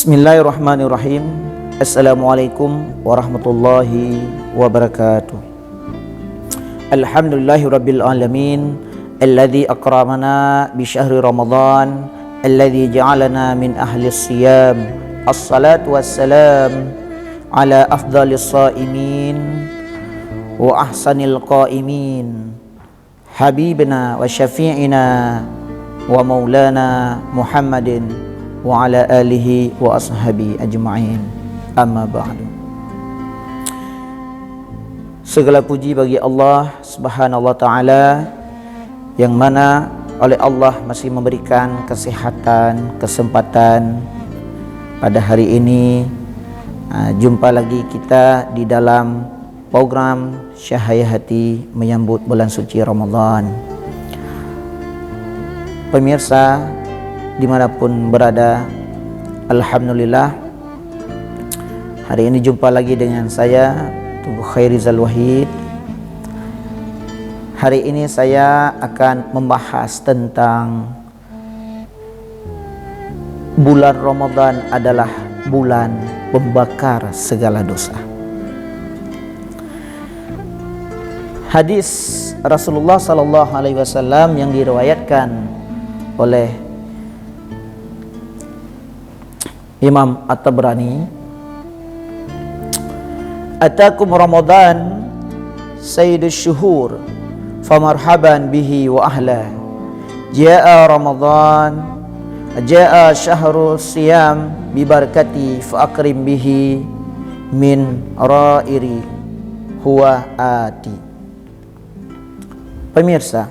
Bismillahirrahmanirrahim. Assalamualaikum warahmatullahi wabarakatuh. Alhamdulillahi rabbil alamin, alladzi akramana bi syahri Ramadan, alladzi ja'alana min ahli siyam. Assalatu wassalam ala afdalis shaimin wa ahsanil qaimin, habibina wa syafi'ina wa maulana Muhammadin wa ala alihi wa ashabi ajma'in, amma ba'du. Segala puji bagi Allah Subhanahu wa ta'ala, yang mana oleh Allah masih memberikan kesehatan, kesempatan pada hari ini. Jumpa lagi kita di dalam program Cahaya Hati menyambut bulan suci Ramadan. Pemirsa dimanapun berada, alhamdulillah hari ini jumpa lagi dengan saya Tubuh Khairizal Wahid. Hari ini saya akan membahas tentang bulan Ramadan adalah bulan pembakar segala dosa. Hadis Rasulullah sallallahu alaihi wasallam yang diriwayatkan oleh Imam At-Tabrani, atakum Ramadan sayyidus syuhur famarhaban bihi wa ahla, jaa Ramadan, jaa syahrul siyam bibarakati fa akrim bihi min ra'iri huwa ati. Pemirsa,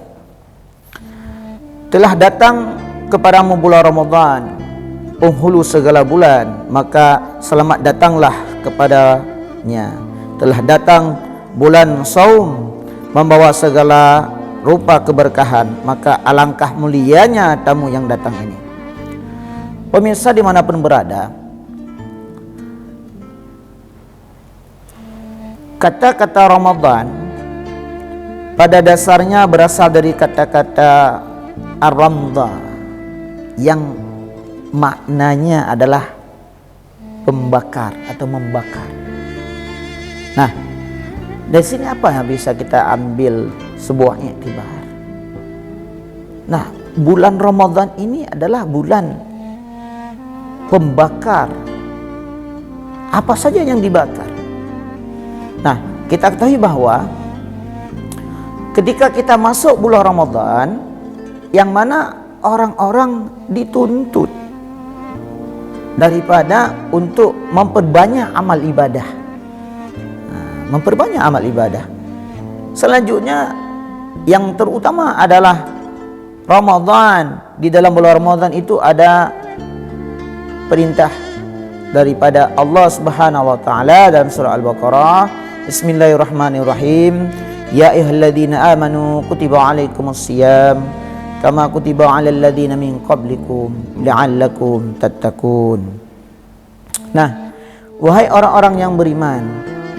telah datang kepadamu bulan Ramadan, penghulu segala bulan, maka selamat datanglah kepadanya. Telah datang bulan Saum, membawa segala rupa keberkahan, maka alangkah mulianya tamu yang datang ini. Pemirsa dimanapun berada, kata-kata Ramadan pada dasarnya berasal dari kata-kata ar-ramdha yang maknanya adalah pembakar atau membakar. Nah, dari sini apa yang bisa kita ambil sebuah iktibar? Nah, bulan Ramadan ini adalah bulan pembakar. Apa saja yang dibakar? Nah, kita ketahui bahwa ketika kita masuk bulan Ramadan, yang mana orang-orang dituntut daripada untuk memperbanyak amal ibadah, memperbanyak amal ibadah. Selanjutnya yang terutama adalah Ramadan. Di dalam bulan Ramadan itu ada perintah daripada Allah Subhanahu wa taala dalam surah Al-Baqarah, Bismillahirrahmanirrahim, ya ayyuhalladzina amanu kutiba alaikumusiyam kama kutiba alal ladzina min qablikum la'allakum tattaqun. Nah, wahai orang-orang yang beriman,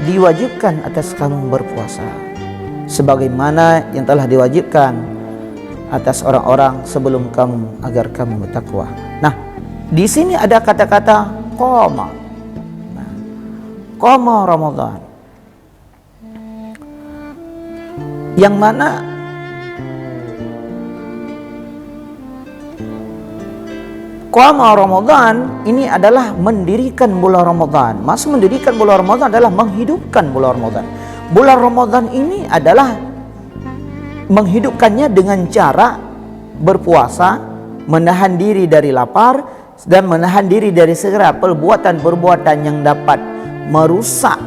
diwajibkan atas kamu berpuasa sebagaimana yang telah diwajibkan atas orang-orang sebelum kamu agar kamu bertakwa. Nah, di sini ada kata-kata qama. Nah, qama Ramadan, yang mana qama Ramadan ini adalah mendirikan bulan Ramadan. Maksud mendirikan bulan Ramadan adalah menghidupkan bulan Ramadan. Bulan Ramadan ini adalah menghidupkannya dengan cara berpuasa, menahan diri dari lapar, dan menahan diri dari segala perbuatan-perbuatan yang dapat merusak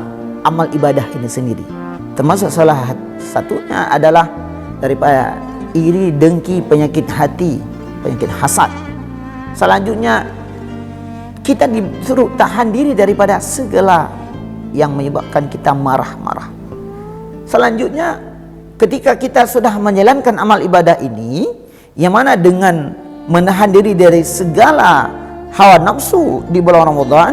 amal ibadah ini sendiri. Termasuk salah satunya adalah daripada iri, dengki, penyakit hati, penyakit hasad. Selanjutnya kita disuruh tahan diri daripada segala yang menyebabkan kita marah-marah. Selanjutnya ketika kita sudah menjalankan amal ibadah ini, yang mana dengan menahan diri dari segala hawa nafsu di bulan Ramadan,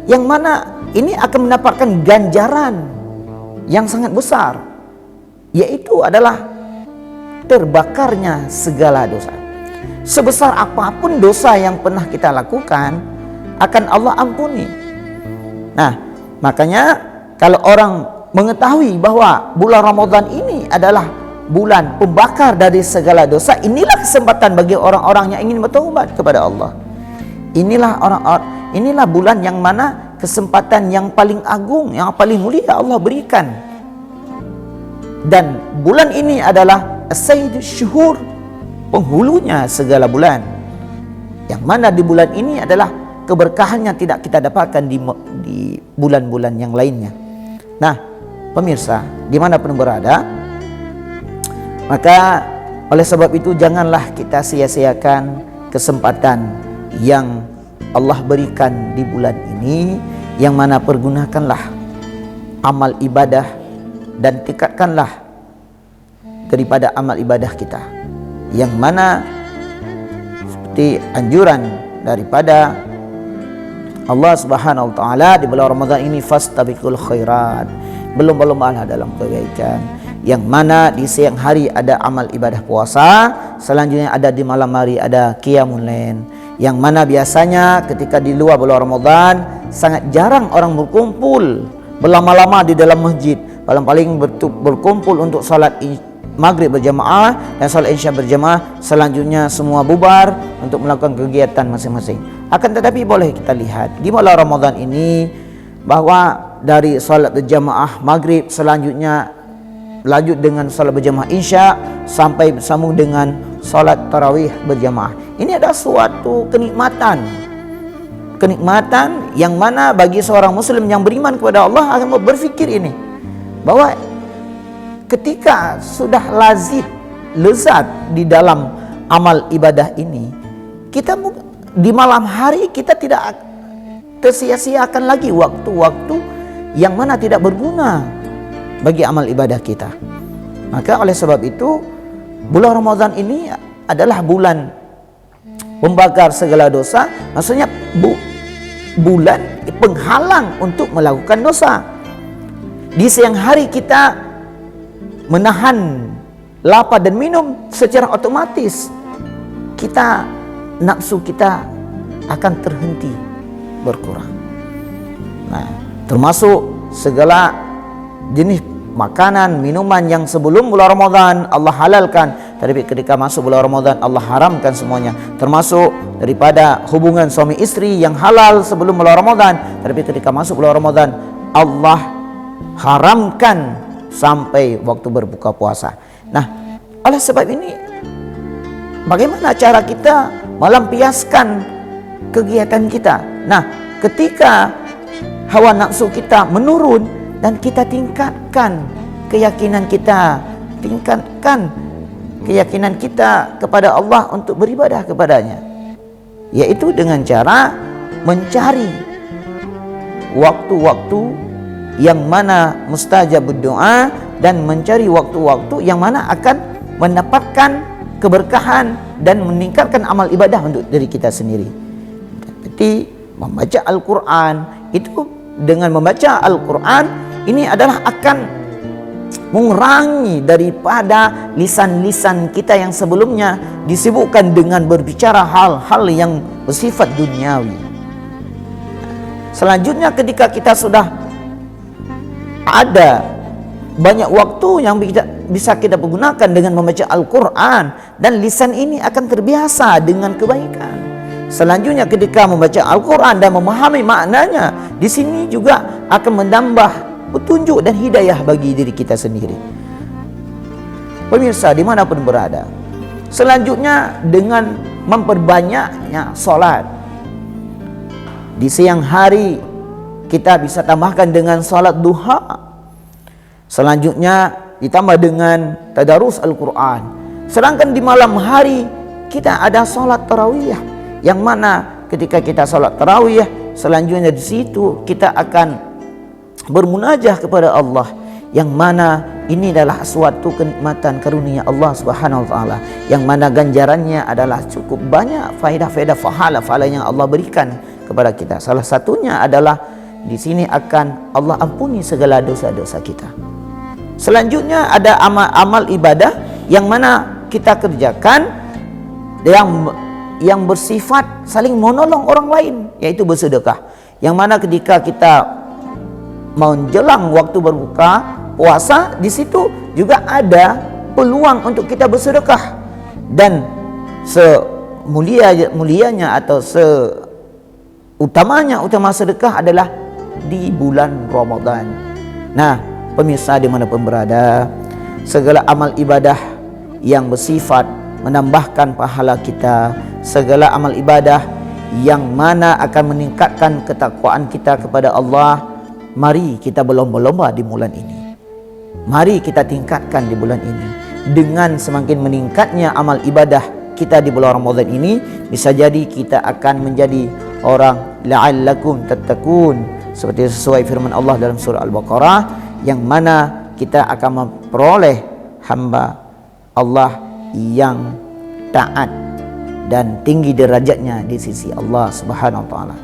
yang mana ini akan mendapatkan ganjaran yang sangat besar, yaitu adalah terbakarnya segala dosa. Sebesar apapun dosa yang pernah kita lakukan, akan Allah ampuni. Nah, makanya kalau orang mengetahui bahwa bulan Ramadan ini adalah bulan pembakar dari segala dosa, inilah kesempatan bagi orang-orang yang ingin bertaubat kepada Allah. Inilah bulan yang mana kesempatan yang paling agung, yang paling mulia Allah berikan. Dan bulan ini adalah Sayyidus Syuhur, penghulunya segala bulan. Yang mana di bulan ini adalah keberkahan yang tidak kita dapatkan di bulan-bulan yang lainnya. Nah, pemirsa, dimanapun berada, maka oleh sebab itu janganlah kita sia-siakan kesempatan yang Allah berikan di bulan ini, yang mana pergunakanlah amal ibadah dan tingkatkanlah daripada amal ibadah kita, yang mana seperti anjuran daripada Allah Subhanahu wa taala di bulan Ramadan ini, fastabiqul khairat, berlomba-lombalah dalam kebaikan, yang mana di siang hari ada amal ibadah puasa, selanjutnya ada di malam hari ada qiyamul lail, yang mana biasanya ketika di luar bulan Ramadan sangat jarang orang berkumpul berlama-lama di dalam masjid, paling-paling berkumpul untuk salat maghrib berjamaah dan salat isya berjamaah, selanjutnya semua bubar untuk melakukan kegiatan masing-masing. Akan tetapi boleh kita lihat di bulan Ramadan ini bahwa dari salat berjamaah maghrib, selanjutnya lanjut dengan salat berjamaah isya, sampai bersambung dengan salat tarawih berjamaah. Ini adalah suatu kenikmatan yang mana bagi seorang muslim yang beriman kepada Allah akan berfikir ini, bahwa ketika sudah lezat di dalam amal ibadah ini, kita di malam hari kita tidak tersia-siakan lagi waktu-waktu yang mana tidak berguna bagi amal ibadah kita. Maka oleh sebab itu bulan Ramadan ini adalah bulan pembakar segala dosa, maksudnya bulan penghalang untuk melakukan dosa. Di siang hari kita menahan lapar dan minum, secara otomatis nafsu kita akan terhenti berkurang. Nah, termasuk segala jenis makanan, minuman yang sebelum bulan Ramadan Allah halalkan, tapi ketika masuk bulan Ramadan Allah haramkan semuanya. Termasuk daripada hubungan suami istri yang halal sebelum bulan Ramadan, tapi ketika masuk bulan Ramadan Allah haramkan sampai waktu berbuka puasa. Nah, oleh sebab ini bagaimana cara kita melampiaskan kegiatan kita? Nah, ketika hawa nafsu kita menurun dan kita tingkatkan keyakinan kita kepada Allah untuk beribadah kepadanya, yaitu dengan cara mencari waktu-waktu yang mana mustajabud doa, dan mencari waktu-waktu yang mana akan mendapatkan keberkahan dan meningkatkan amal ibadah untuk diri kita sendiri. Seperti membaca Al-Quran, itu dengan membaca Al-Quran ini adalah akan mengurangi daripada lisan-lisan kita yang sebelumnya disibukkan dengan berbicara hal-hal yang bersifat duniawi. Selanjutnya ketika kita sudah ada banyak waktu yang bisa kita gunakan dengan membaca Al-Quran, dan lisan ini akan terbiasa dengan kebaikan. Selanjutnya ketika membaca Al-Quran dan memahami maknanya, di sini juga akan menambah petunjuk dan hidayah bagi diri kita sendiri. Pemirsa dimanapun berada, selanjutnya dengan memperbanyaknya solat. Di siang hari kita bisa tambahkan dengan solat duha. Selanjutnya ditambah dengan tadarus Al-Quran. Sedangkan di malam hari kita ada solat tarawih, yang mana ketika kita solat tarawih, selanjutnya di situ kita akan bermunajah kepada Allah, yang mana ini adalah suatu kenikmatan karunia Allah Subhanahu wa taala, yang mana ganjarannya adalah cukup banyak, faedah-faedah pahala yang Allah berikan kepada kita. Salah satunya adalah di sini akan Allah ampuni segala dosa-dosa kita. Selanjutnya ada amal ibadah yang mana kita kerjakan yang bersifat saling menolong orang lain. yaitu bersedekah. Yang mana ketika kita menjelang waktu berbuka puasa, di situ juga ada peluang untuk kita bersedekah. Dan mulianya atau utama sedekah adalah di bulan Ramadan. Nah, pemirsa dimanapun berada, segala amal ibadah yang bersifat menambahkan pahala kita, segala amal ibadah yang mana akan meningkatkan ketakwaan kita kepada Allah, mari kita berlomba-lomba di bulan ini. Mari kita tingkatkan di bulan ini. Dengan semakin meningkatnya amal ibadah kita di bulan Ramadan ini, bisa jadi kita akan menjadi orang la'allakum tattaqun, seperti sesuai firman Allah dalam surah Al-Baqarah, yang mana kita akan memperoleh hamba Allah yang taat dan tinggi derajatnya di sisi Allah Subhanahu wa taala.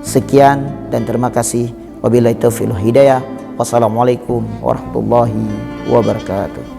Sekian dan terima kasih. Wabillahi taufiq wal hidayah. Wassalamualaikum warahmatullahi wabarakatuh.